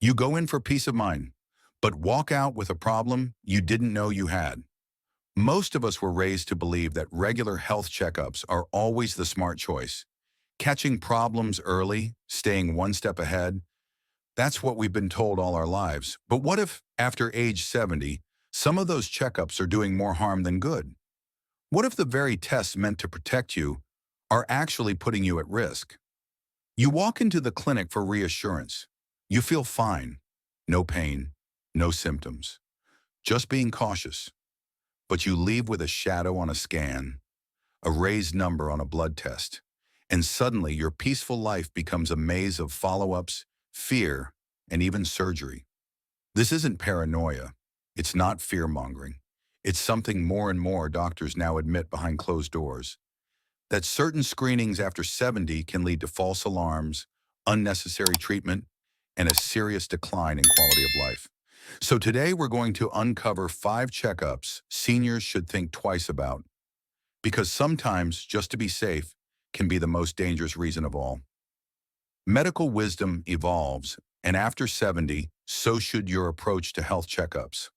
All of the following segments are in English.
You go in for peace of mind, but walk out with a problem you didn't know you had. Most of us were raised to believe that regular health checkups are always the smart choice. Catching problems early, staying one step ahead, that's what we've been told all our lives. But what if, after age 70, some of those checkups are doing more harm than good? What if the very tests meant to protect you are actually putting you at risk? You walk into the clinic for reassurance. You feel fine. No pain, no symptoms. Just being cautious. But you leave with a shadow on a scan, a raised number on a blood test, and suddenly your peaceful life becomes a maze of follow-ups, fear, and even surgery. This isn't paranoia. It's not fear-mongering. It's something more and more doctors now admit behind closed doors. That certain screenings after 70 can lead to false alarms, unnecessary treatment, and a serious decline in quality of life. So today we're going to uncover 5 checkups seniors should think twice about, because sometimes just to be safe can be the most dangerous reason of all. Medical wisdom evolves, and after 70, so should your approach to health checkups.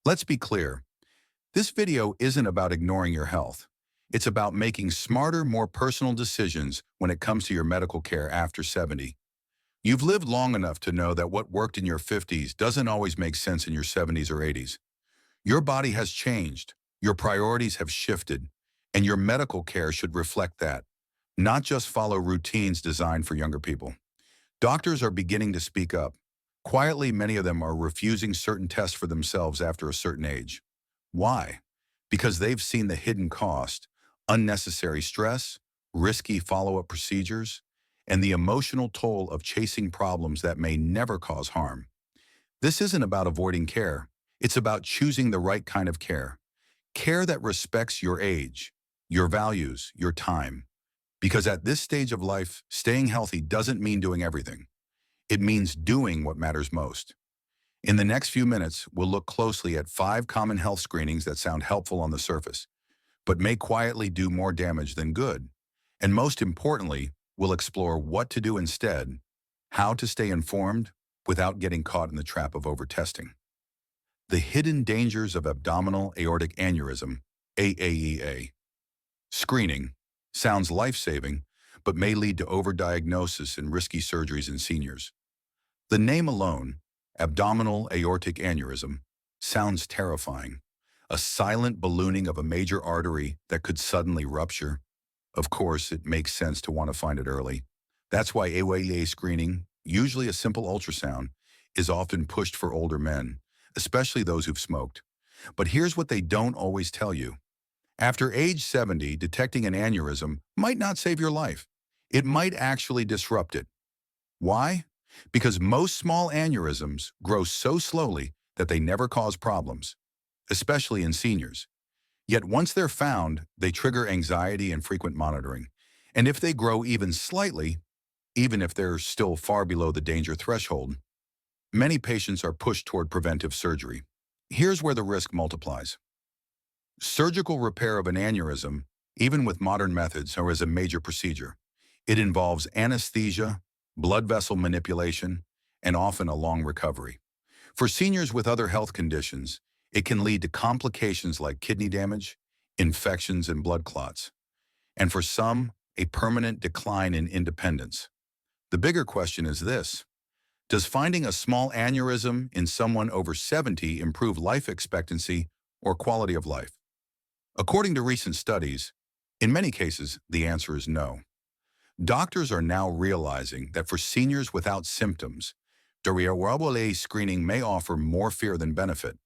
Let's be clear, this video isn't about ignoring your health. It's about making smarter, more personal decisions when it comes to your medical care after 70. You've lived long enough to know that what worked in your 50s doesn't always make sense in your 70s or 80s. Your body has changed, your priorities have shifted, and your medical care should reflect that, not just follow routines designed for younger people. Doctors are beginning to speak up. Quietly, many of them are refusing certain tests for themselves after a certain age. Why? Because they've seen the hidden cost, unnecessary stress, risky follow-up procedures, and the emotional toll of chasing problems that may never cause harm. This isn't about avoiding care. It's about choosing the right kind of care. Care that respects your age, your values, your time. Because at this stage of life, staying healthy doesn't mean doing everything. It means doing what matters most. In the next few minutes, we'll look closely at 5 common health screenings that sound helpful on the surface, but may quietly do more damage than good. And most importantly, we'll explore what to do instead, how to stay informed without getting caught in the trap of overtesting. The hidden dangers of abdominal aortic aneurysm, AAEA. Screening sounds life-saving, but may lead to overdiagnosis and risky surgeries in seniors. The name alone, abdominal aortic aneurysm, sounds terrifying. A silent ballooning of a major artery that could suddenly rupture. Of course, it makes sense to want to find it early. That's why AAEA screening, usually a simple ultrasound, is often pushed for older men, especially those who've smoked. But here's what they don't always tell you. After age 70, detecting an aneurysm might not save your life. It might actually disrupt it. Why? Because most small aneurysms grow so slowly that they never cause problems, especially in seniors. Yet once they're found, they trigger anxiety and frequent monitoring. And if they grow even slightly, even if they're still far below the danger threshold, many patients are pushed toward preventive surgery. Here's where the risk multiplies. Surgical repair of an aneurysm, even with modern methods, is a major procedure. It involves anesthesia, blood vessel manipulation, and often a long recovery. For seniors with other health conditions, it can lead to complications like kidney damage, infections, and blood clots. And for some, a permanent decline in independence. The bigger question is this: does finding a small aneurysm in someone over 70 improve life expectancy or quality of life? According to recent studies, in many cases, the answer is no. Doctors are now realizing that for seniors without symptoms, AAEA screening may offer more fear than benefit.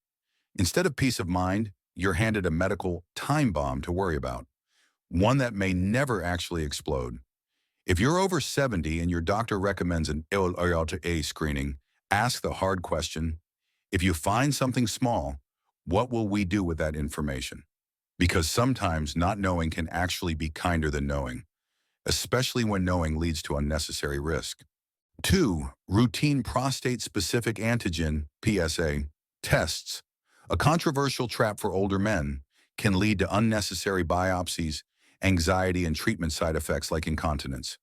Instead of peace of mind, you're handed a medical time bomb to worry about, one that may never actually explode. If you're over 70 and your doctor recommends an AAEA screening, ask the hard question: if you find something small, what will we do with that information? Because sometimes not knowing can actually be kinder than knowing, especially when knowing leads to unnecessary risk. 2. Routine prostate-specific antigen, PSA, tests. A controversial trap for older men, can lead to unnecessary biopsies, anxiety, and treatment side effects like incontinence.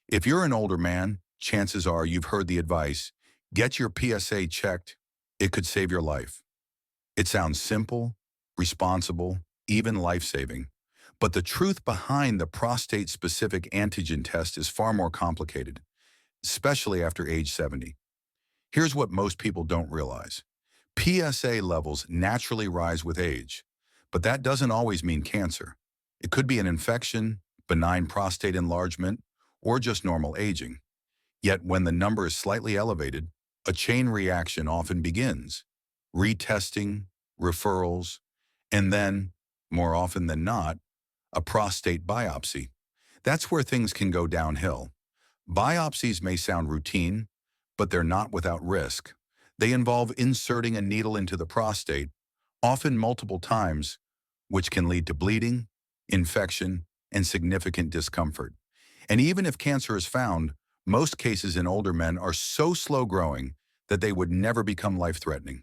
If you're an older man, chances are you've heard the advice: Get your PSA checked. It could save your life. It sounds simple, responsible, even life-saving. But the truth behind the prostate-specific antigen test is far more complicated, especially after age 70. Here's what most people don't realize. PSA levels naturally rise with age, but that doesn't always mean cancer. It could be an infection, benign prostate enlargement, or just normal aging. Yet when the number is slightly elevated, a chain reaction often begins. Retesting, referrals, and then, more often than not, a prostate biopsy. That's where things can go downhill. Biopsies may sound routine, but they're not without risk. They involve inserting a needle into the prostate, often multiple times, which can lead to bleeding, infection, and significant discomfort. And even if cancer is found, most cases in older men are so slow-growing that they would never become life-threatening.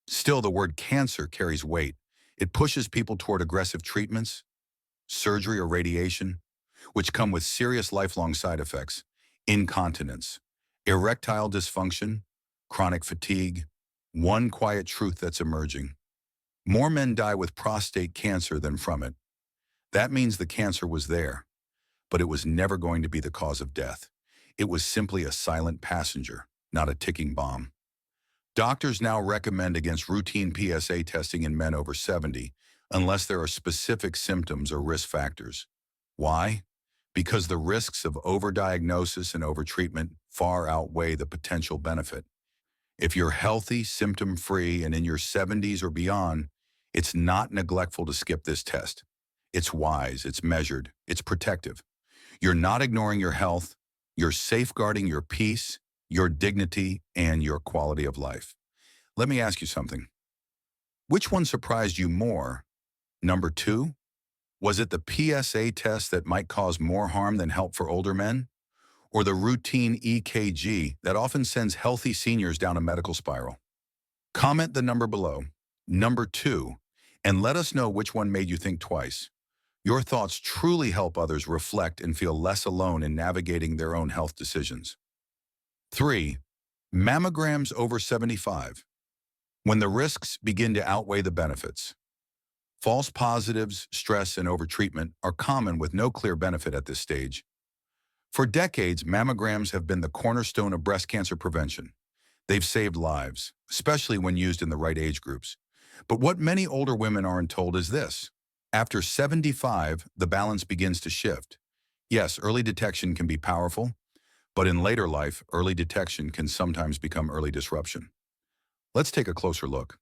Still, the word cancer carries weight. It pushes people toward aggressive treatments, surgery or radiation, which come with serious lifelong side effects: incontinence, erectile dysfunction, chronic fatigue. One quiet truth that's emerging: more men die with prostate cancer than from it. That means the cancer was there, but it was never going to be the cause of death. It was simply a silent passenger, not a ticking bomb. Doctors now recommend against routine PSA testing in men over 70 unless there are specific symptoms or risk factors. Why? Because the risks of overdiagnosis and overtreatment far outweigh the potential benefit. If you're healthy, symptom-free, and in your 70s or beyond, it's not neglectful to skip this test. It's wise, it's measured, it's protective. You're not ignoring your health, you're safeguarding your peace, your dignity, and your quality of life. Let me ask you something. Which one surprised you more? Number 2? Was it the PSA test that might cause more harm than help for older men? Or the routine EKG that often sends healthy seniors down a medical spiral? Comment the number below, number 2, and let us know which one made you think twice. Your thoughts truly help others reflect and feel less alone in navigating their own health decisions. 3. Mammograms over 75. When the risks begin to outweigh the benefits. False positives, stress, and overtreatment are common with no clear benefit at this stage. For decades, mammograms have been the cornerstone of breast cancer prevention. They've saved lives, especially when used in the right age groups. But what many older women aren't told is this: after 75, the balance begins to shift. Yes, early detection can be powerful, but in later life, early detection can sometimes become early disruption. Let's take a closer look.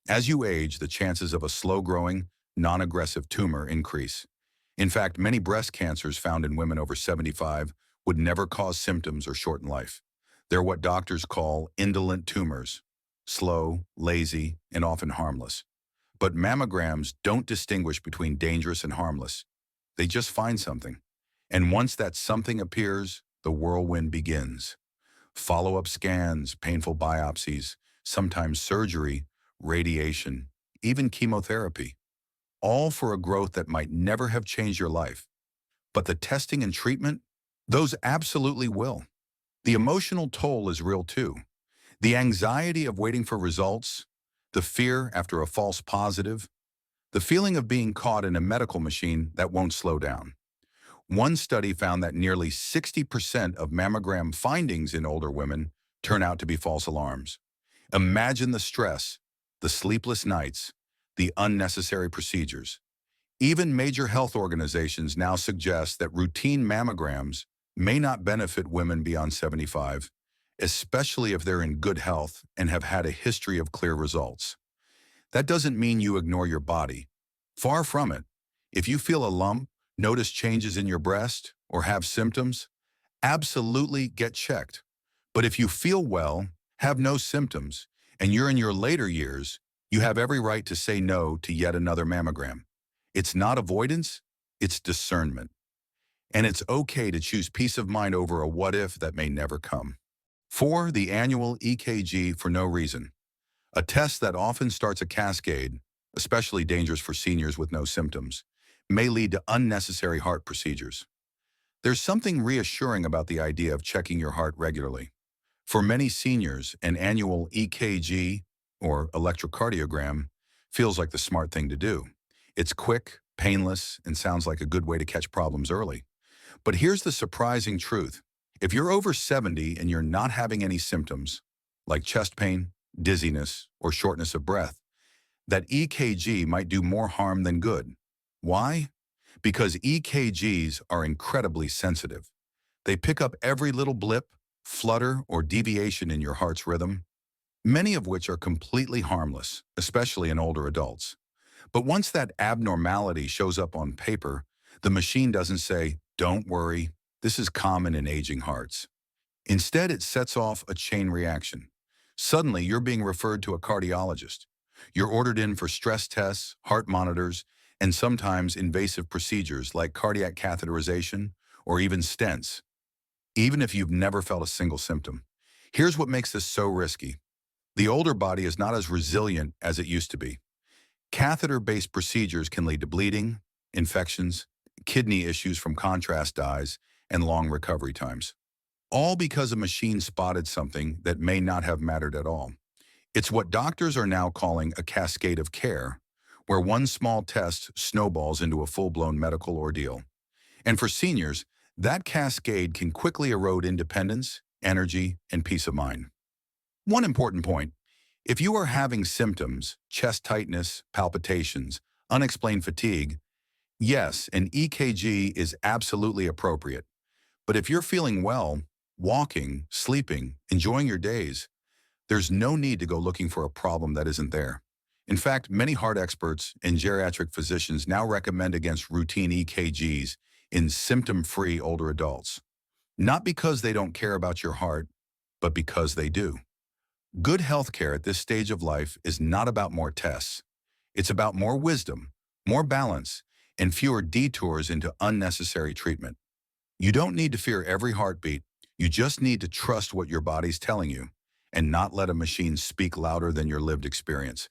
As you age, the chances of a slow-growing, non-aggressive tumor increase. In fact, many breast cancers found in women over 75 would never cause symptoms or shorten life. They're what doctors call indolent tumors: slow, lazy, and often harmless. But mammograms don't distinguish between dangerous and harmless. They just find something. And once that something appears, the whirlwind begins. Follow-up scans, painful biopsies, sometimes surgery, radiation, even chemotherapy, all for a growth that might never have changed your life. But the testing and treatment, those absolutely will. The emotional toll is real too. The anxiety of waiting for results, the fear after a false positive, the feeling of being caught in a medical machine that won't slow down. One study found that nearly 60% of mammogram findings in older women turn out to be false alarms. Imagine the stress, the sleepless nights, the unnecessary procedures. Even major health organizations now suggest that routine mammograms may not benefit women beyond 75, especially if they're in good health and have had a history of clear results. That doesn't mean you ignore your body. Far from it. If you feel a lump, notice changes in your breast, or have symptoms, absolutely get checked. But if you feel well, have no symptoms, and you're in your later years, you have every right to say no to yet another mammogram. It's not avoidance, it's discernment. And it's okay to choose peace of mind over a what-if that may never come. 4. The annual EKG for no reason. A test that often starts a cascade, especially dangerous for seniors with no symptoms, may lead to unnecessary heart procedures. There's something reassuring about the idea of checking your heart regularly. For many seniors, an annual EKG, or electrocardiogram, feels like the smart thing to do. It's quick, painless, and sounds like a good way to catch problems early. But here's the surprising truth. If you're over 70 and you're not having any symptoms, like chest pain, dizziness, or shortness of breath, that EKG might do more harm than good. Why? Because EKGs are incredibly sensitive. They pick up every little blip, flutter, or deviation in your heart's rhythm, many of which are completely harmless, especially in older adults. But once that abnormality shows up on paper, the machine doesn't say, "Don't worry, this is common in aging hearts." Instead, it sets off a chain reaction. Suddenly, you're being referred to a cardiologist. You're ordered in for stress tests, heart monitors, and sometimes invasive procedures like cardiac catheterization or even stents, even if you've never felt a single symptom. Here's what makes this so risky. The older body is not as resilient as it used to be. Catheter-based procedures can lead to bleeding, infections, kidney issues from contrast dyes, and long recovery times. All because a machine spotted something that may not have mattered at all. It's what doctors are now calling a cascade of care, where one small test snowballs into a full-blown medical ordeal. And for seniors, that cascade can quickly erode independence, energy, and peace of mind. One important point: if you are having symptoms, chest tightness, palpitations, unexplained fatigue, yes, an EKG is absolutely appropriate. But if you're feeling well, walking, sleeping, enjoying your days, there's no need to go looking for a problem that isn't there. In fact, many heart experts and geriatric physicians now recommend against routine EKGs in symptom-free older adults. Not because they don't care about your heart, but because they do. Good healthcare at this stage of life is not about more tests. It's about more wisdom, more balance, and fewer detours into unnecessary treatment. You don't need to fear every heartbeat. You just need to trust what your body's telling you and not let a machine speak louder than your lived experience.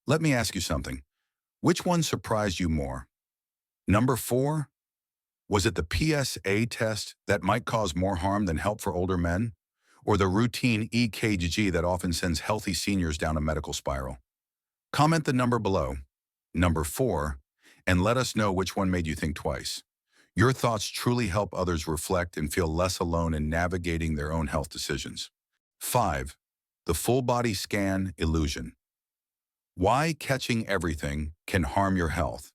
Let me ask you something. Which one surprised you more? Number 4? Was it the PSA test that might cause more harm than help for older men? Or the routine EKG that often sends healthy seniors down a medical spiral? Comment the number below, number 4, and let us know which one made you think twice. Your thoughts truly help others reflect and feel less alone in navigating their own health decisions. 5. The full body scan illusion. Why catching everything can harm your health.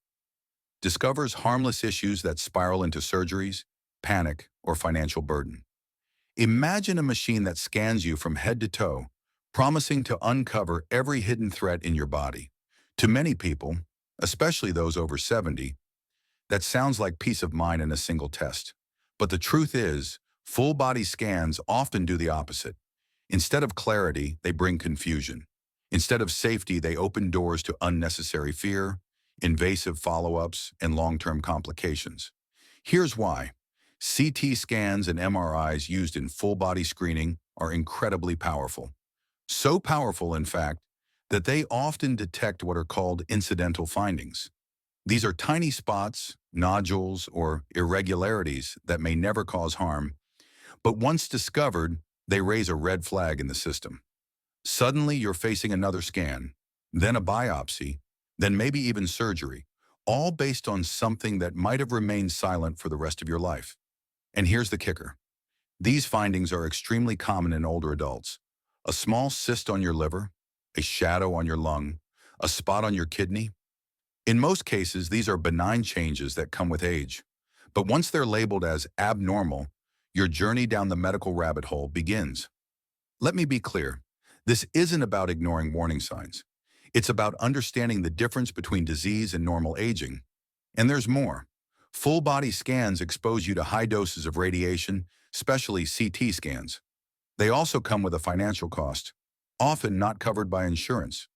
Discovers harmless issues that spiral into surgeries, panic, or financial burden. Imagine a machine that scans you from head to toe, promising to uncover every hidden threat in your body. To many people, especially those over 70, that sounds like peace of mind in a single test. But the truth is, full body scans often do the opposite. Instead of clarity, they bring confusion. Instead of safety, they open doors to unnecessary fear, invasive follow-ups, and long-term complications. Here's why. CT scans and MRIs used in full-body screening are incredibly powerful. So powerful, in fact, that they often detect what are called incidental findings. These are tiny spots, nodules, or irregularities that may never cause harm, but once discovered, they raise a red flag in the system. Suddenly, you're facing another scan, then a biopsy, then maybe even surgery, all based on something that might have remained silent for the rest of your life. And here's the kicker. These findings are extremely common in older adults. A small cyst on your liver, a shadow on your lung, a spot on your kidney. In most cases, these are benign changes that come with age. But once they're labeled as abnormal, your journey down the medical rabbit hole begins. Let me be clear. This isn't about ignoring warning signs. It's about understanding the difference between disease and normal aging. And there's more. Full body scans expose you to high doses of radiation, especially CT scans. They also come with a financial cost, often not covered by insurance,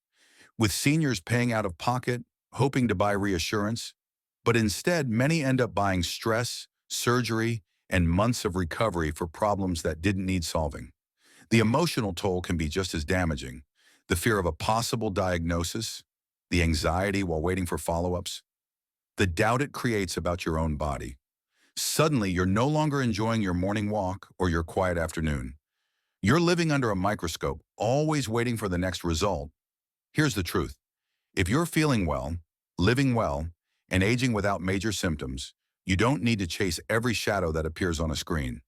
with seniors paying out of pocket, hoping to buy reassurance. But instead, many end up buying stress, surgery, and months of recovery for problems that didn't need solving. The emotional toll can be just as damaging. The fear of a possible diagnosis, the anxiety while waiting for follow-ups, the doubt it creates about your own body. Suddenly, you're no longer enjoying your morning walk or your quiet afternoon. You're living under a microscope, always waiting for the next result. Here's the truth. If you're feeling well, living well, and aging without major symptoms, you don't need to chase every shadow that appears on a screen.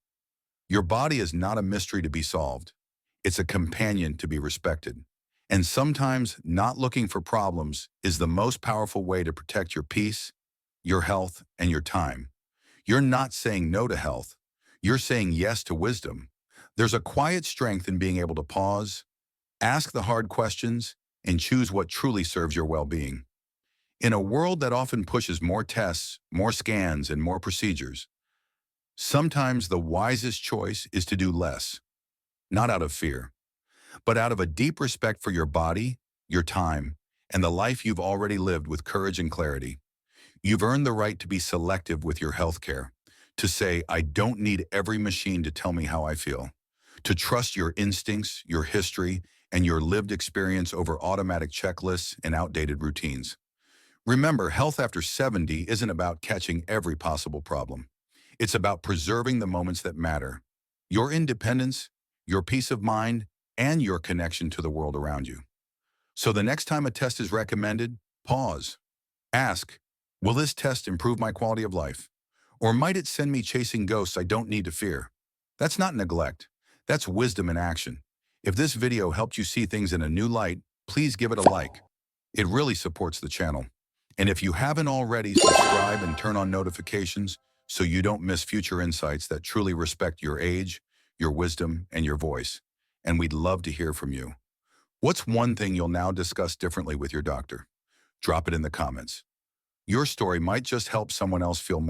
Your body is not a mystery to be solved. It's a companion to be respected. And sometimes not looking for problems is the most powerful way to protect your peace, your health, and your time. You're not saying no to health. You're saying yes to wisdom. There's a quiet strength in being able to pause, ask the hard questions, and choose what truly serves your well-being. In a world that often pushes more tests, more scans, and more procedures, sometimes the wisest choice is to do less, not out of fear, but out of a deep respect for your body, your time, and the life you've already lived with courage and clarity. You've earned the right to be selective with your healthcare, to say, I don't need every machine to tell me how I feel, to trust your instincts, your history, and your lived experience over automatic checklists and outdated routines. Remember, health after 70 isn't about catching every possible problem. It's about preserving the moments that matter. Your independence, your peace of mind, and your connection to the world around you. So the next time a test is recommended, pause. Ask, will this test improve my quality of life? Or might it send me chasing ghosts I don't need to fear? That's not neglect. That's wisdom in action. If this video helped you see things in a new light, please give it a like. It really supports the channel. And if you haven't already, subscribe and turn on notifications so you don't miss future insights that truly respect your age, your wisdom, and your voice. And we'd love to hear from you. What's one thing you'll now discuss differently with your doctor? Drop it in the comments. Your story might just help someone else feel more